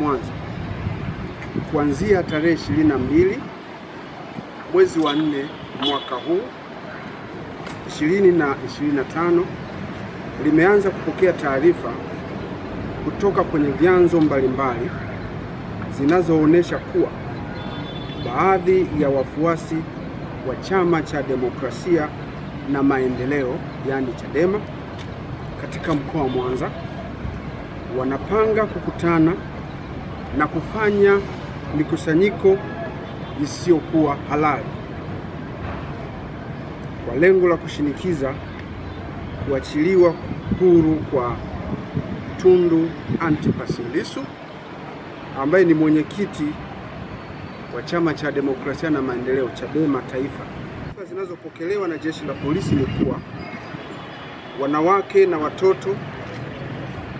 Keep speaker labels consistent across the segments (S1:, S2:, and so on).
S1: Mwanza kuanzia tarehe 22 mwezi wa 4 mwaka huu 2025 limeanza kupokea taarifa kutoka kwenye vyanzo mbalimbali zinazoonesha kuwa baadhi ya wafuasi wa Chama cha Demokrasia na Maendeleo, yani Chadema, katika mkoa wa Mwanza wanapanga kukutana na kufanya mikusanyiko isiyokuwa halali kwa lengo la kushinikiza kuachiliwa huru kwa Tundu Antipas Lissu ambaye ni mwenyekiti wa Chama cha Demokrasia na Maendeleo Chadema Taifa. Zinazopokelewa na jeshi la polisi ni kuwa wanawake na watoto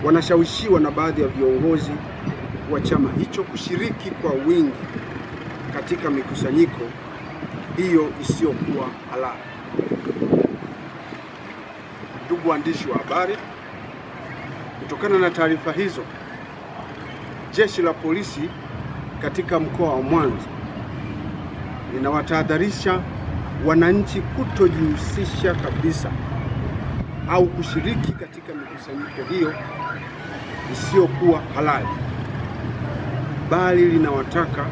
S1: wanashawishiwa na baadhi ya viongozi wa chama hicho kushiriki kwa wingi katika mikusanyiko hiyo isiyokuwa halali. Ndugu waandishi wa habari, kutokana na taarifa hizo, jeshi la polisi katika mkoa wa Mwanza linawatahadharisha wananchi kutojihusisha kabisa au kushiriki katika mikusanyiko hiyo isiyokuwa halali, bali linawataka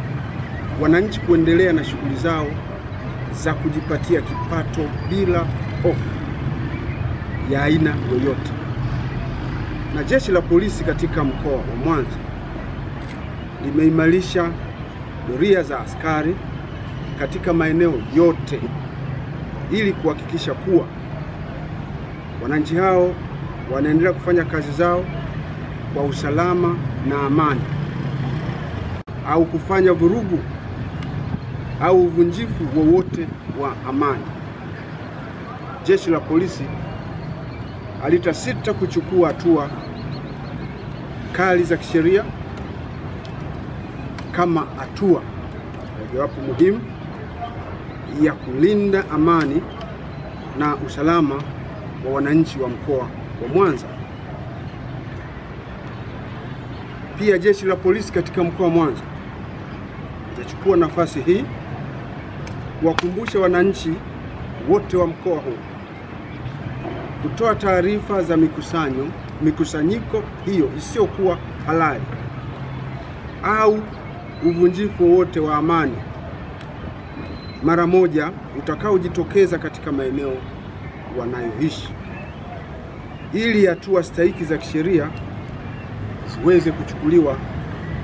S1: wananchi kuendelea na shughuli zao za kujipatia kipato bila hofu ya aina yoyote. Na jeshi la polisi katika mkoa wa Mwanza limeimarisha doria za askari katika maeneo yote ili kuhakikisha kuwa wananchi hao wanaendelea kufanya kazi zao kwa usalama na amani, au kufanya vurugu au uvunjifu wowote wa amani. Jeshi la polisi halitasita kuchukua hatua kali za kisheria kama hatua mojawapo muhimu ya kulinda amani na usalama wa wananchi wa mkoa wa Mwanza. Pia jeshi la polisi katika mkoa wa Mwanza litachukua nafasi hii kuwakumbusha wananchi wote wa mkoa huu kutoa taarifa za mikusanyiko hiyo isiyokuwa halali au uvunjifu wowote wa amani mara moja utakaojitokeza katika maeneo wanayoishi, ili hatua stahiki za kisheria ziweze kuchukuliwa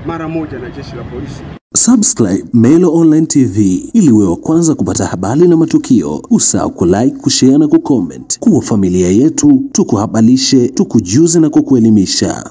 S1: mara moja na jeshi la polisi.
S2: Subscribe Melo Online TV ili uwe wa kwanza kupata habari na matukio. Usahau kulike, kushare na kucomment. Kuwa familia yetu, tukuhabarishe, tukujuze na kukuelimisha.